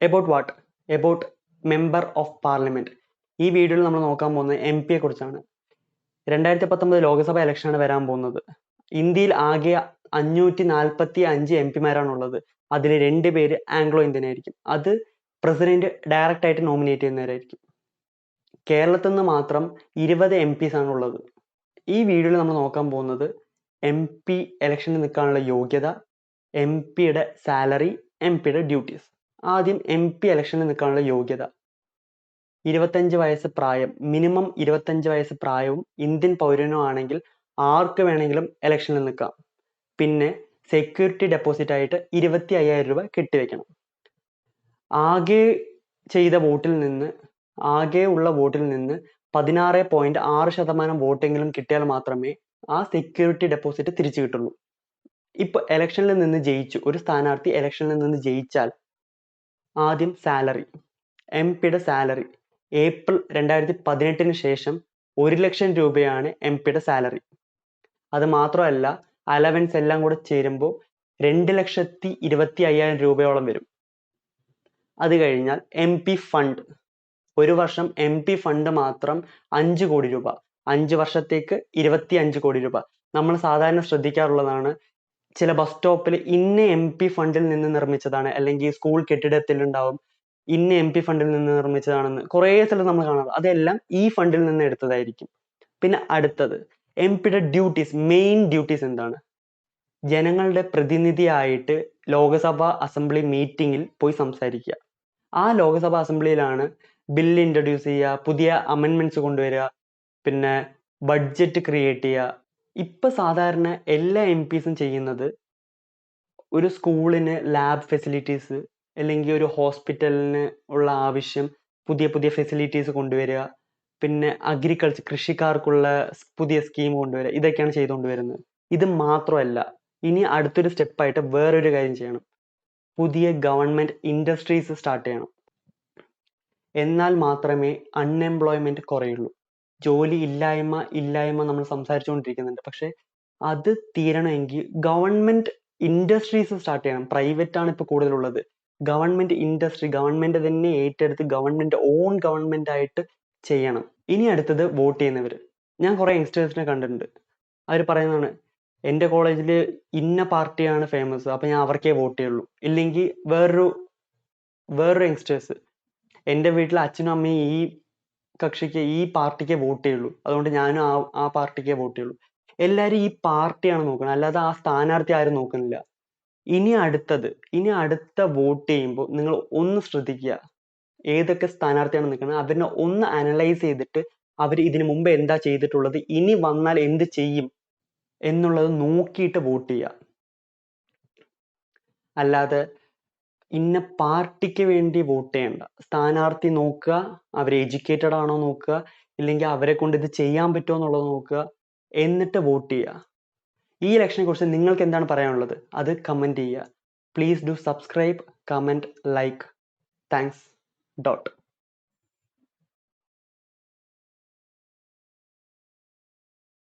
About what? About member of parliament. ഈ വീഡിയോയിൽ നമ്മൾ നോക്കാൻ പോകുന്നത് എം പിയെ കുറിച്ചാണ്. 2019 ലോക്സഭ ഇലക്ഷനാണ് വരാൻ പോകുന്നത്. ഇന്ത്യയിൽ ആകെ 545 എം പിമാരാണുള്ളത്. അതിൽ 2 പേര് ആംഗ്ലോ ഇന്ത്യൻ ആയിരിക്കും. അത് പ്രസിഡന്റ് ഡയറക്റ്റ് ആയിട്ട് നോമിനേറ്റ് ചെയ്യുന്നവരായിരിക്കും. കേരളത്തിൽ നിന്ന് മാത്രം 20 എം പിസ് ആണുള്ളത്. ഈ വീഡിയോയിൽ നമ്മൾ നോക്കാൻ പോകുന്നത് എം പി ഇലക്ഷനിൽ നിൽക്കാനുള്ള യോഗ്യത, എം പിയുടെ സാലറി, എം പിയുടെ ഡ്യൂട്ടീസ്. ആദ്യം എം പി ഇലക്ഷനിൽ നിൽക്കാനുള്ള യോഗ്യത. 25 വയസ്സ് പ്രായം, മിനിമം 25 വയസ്സ് പ്രായവും ഇന്ത്യൻ പൗരനോ ആണെങ്കിൽ ആർക്ക് വേണമെങ്കിലും ഇലക്ഷനിൽ നിൽക്കാം. പിന്നെ സെക്യൂരിറ്റി ഡെപ്പോസിറ്റ് ആയിട്ട് 25,000 രൂപ കെട്ടിവെക്കണം. ആകെ ഉള്ള വോട്ടിൽ നിന്ന് 16.6% വോട്ടെങ്കിലും കിട്ടിയാൽ മാത്രമേ ആ സെക്യൂരിറ്റി ഡെപ്പോസിറ്റ് തിരിച്ചു കിട്ടുള്ളൂ. ഇപ്പൊ ഇലക്ഷനിൽ നിന്ന് ജയിച്ചു, ഒരു സ്ഥാനാർത്ഥി ഇലക്ഷനിൽ നിന്ന് ജയിച്ചാൽ ആദ്യം സാലറി, എം പിയുടെ സാലറി ഏപ്രിൽ 2018 ശേഷം 1 ലക്ഷം രൂപയാണ് എം പിയുടെ സാലറി. അത് മാത്രമല്ല, അലവൻസ് എല്ലാം കൂടെ ചേരുമ്പോൾ 2,25,000 രൂപയോളം വരും. അത് കഴിഞ്ഞാൽ എം പി ഫണ്ട്, ഒരു വർഷം എം പി ഫണ്ട് മാത്രം 5 കോടി രൂപ, 5 വർഷത്തേക്ക് 25 കോടി രൂപ. നമ്മൾ സാധാരണ ശ്രദ്ധിക്കാറുള്ളതാണ്, ചില ബസ് സ്റ്റോപ്പിൽ ഇന്ന എം പി ഫണ്ടിൽ നിന്ന് നിർമ്മിച്ചതാണ്, അല്ലെങ്കിൽ സ്കൂൾ കെട്ടിടത്തിൽ ഉണ്ടാവും ഇന്ന എം പി ഫണ്ടിൽ നിന്ന് നിർമ്മിച്ചതാണെന്ന് കുറേ സ്ഥലത്ത് നമ്മൾ കാണാറ്. അതെല്ലാം ഈ ഫണ്ടിൽ നിന്ന് എടുത്തതായിരിക്കും. പിന്നെ അടുത്തത് എം പിയുടെ ഡ്യൂട്ടീസ്. മെയിൻ ഡ്യൂട്ടീസ് എന്താണ്? ജനങ്ങളുടെ പ്രതിനിധിയായിട്ട് ലോക്സഭ അസംബ്ലി മീറ്റിംഗിൽ പോയി സംസാരിക്കുക. ആ ലോക്സഭ അസംബ്ലിയിലാണ് ബില്ല് ഇൻട്രൊഡ്യൂസ് ചെയ്യുക, പുതിയ അമെൻമെന്റ്സ് കൊണ്ടുവരിക, പിന്നെ ബഡ്ജറ്റ് ക്രിയേറ്റ് ചെയ്യുക. ഇപ്പൊ സാധാരണ എല്ലാ എം പിസും ചെയ്യുന്നത് ഒരു സ്കൂളിന് ലാബ് ഫെസിലിറ്റീസ്, അല്ലെങ്കിൽ ഒരു ഹോസ്പിറ്റലിന് ഉള്ള ആവശ്യം പുതിയ പുതിയ ഫെസിലിറ്റീസ് കൊണ്ടുവരിക, പിന്നെ അഗ്രികൾച്ചർ കൃഷിക്കാർക്കുള്ള പുതിയ സ്കീം കൊണ്ടുവരിക, ഇതൊക്കെയാണ് ചെയ്തുകൊണ്ടുവരുന്നത്. ഇത് മാത്രമല്ല, ഇനി അടുത്തൊരു സ്റ്റെപ്പായിട്ട് വേറൊരു കാര്യം ചെയ്യണം. പുതിയ ഗവൺമെന്റ് ഇൻഡസ്ട്രീസ് സ്റ്റാർട്ട് ചെയ്യണം. എന്നാൽ മാത്രമേ അൺഎംപ്ലോയ്മെന്റ് കുറയുള്ളൂ. ജോലി ഇല്ലായ്മ നമ്മൾ സംസാരിച്ചുകൊണ്ടിരിക്കുന്നുണ്ട്. പക്ഷെ അത് തീരണമെങ്കിൽ ഗവൺമെന്റ് ഇൻഡസ്ട്രീസ് സ്റ്റാർട്ട് ചെയ്യണം. പ്രൈവറ്റ് ആണ് ഇപ്പൊ കൂടുതലുള്ളത്. ഗവൺമെന്റ് ഇൻഡസ്ട്രി, ഗവൺമെന്റ് തന്നെ ഏറ്റെടുത്ത് ഗവൺമെന്റ് ഓൺ ഗവൺമെന്റ് ആയിട്ട് ചെയ്യണം. ഇനി അടുത്തത് വോട്ട് ചെയ്യുന്നവര്. ഞാൻ കുറെ യങ്സ്റ്റേഴ്സിനെ കണ്ടിട്ടുണ്ട്. അവർ പറയുന്നതാണ്, എൻ്റെ കോളേജിൽ ഇന്ന പാർട്ടിയാണ് ഫേമസ്, അപ്പൊ ഞാൻ അവർക്കേ വോട്ട് ചെയ്യുള്ളൂ. ഇല്ലെങ്കിൽ വേറൊരു യങ്സ്റ്റേഴ്സ്, എൻ്റെ വീട്ടിലെ അച്ഛനും അമ്മയും ഈ കക്ഷിക്ക്, ഈ പാർട്ടിക്ക് വോട്ട് ചെയ്യുള്ളൂ, അതുകൊണ്ട് ഞാനും ആ പാർട്ടിക്ക് വോട്ട് ചെയ്യുള്ളൂ. എല്ലാരും ഈ പാർട്ടിയാണ് നോക്കുന്നത്, അല്ലാതെ ആ സ്ഥാനാർത്ഥി ആരും നോക്കുന്നില്ല. ഇനി അടുത്ത വോട്ട് ചെയ്യുമ്പോൾ നിങ്ങൾ ഒന്ന് ശ്രദ്ധിക്കുക, ഏതൊക്കെ സ്ഥാനാർത്ഥിയാണ് നിൽക്കുന്നത് അവരെ ഒന്ന് അനലൈസ് ചെയ്തിട്ട് അവർ ഇതിനു മുമ്പ് എന്താ ചെയ്തിട്ടുള്ളത്, ഇനി വന്നാൽ എന്ത് ചെയ്യും എന്നുള്ളത് നോക്കിയിട്ട് വോട്ട് ചെയ്യുക. അല്ലാതെ ഇന്ന പാർട്ടിക്ക് വേണ്ടി വോട്ട് ചെയ്യണ്ട. സ്ഥാനാർത്ഥി നോക്കുക, അവർ എഡ്യൂക്കേറ്റഡ് ആണോ നോക്കുക, ഇല്ലെങ്കിൽ അവരെ കൊണ്ട് ഇത് ചെയ്യാൻ പറ്റുമോ എന്നുള്ളത് നോക്കുക, എന്നിട്ട് വോട്ട് ചെയ്യുക. ഈ ഇലക്ഷനെ കുറിച്ച് നിങ്ങൾക്ക് എന്താണ് പറയാനുള്ളത്? അത് കമന്റ് ചെയ്യുക. Please do subscribe, comment, like. Thanks.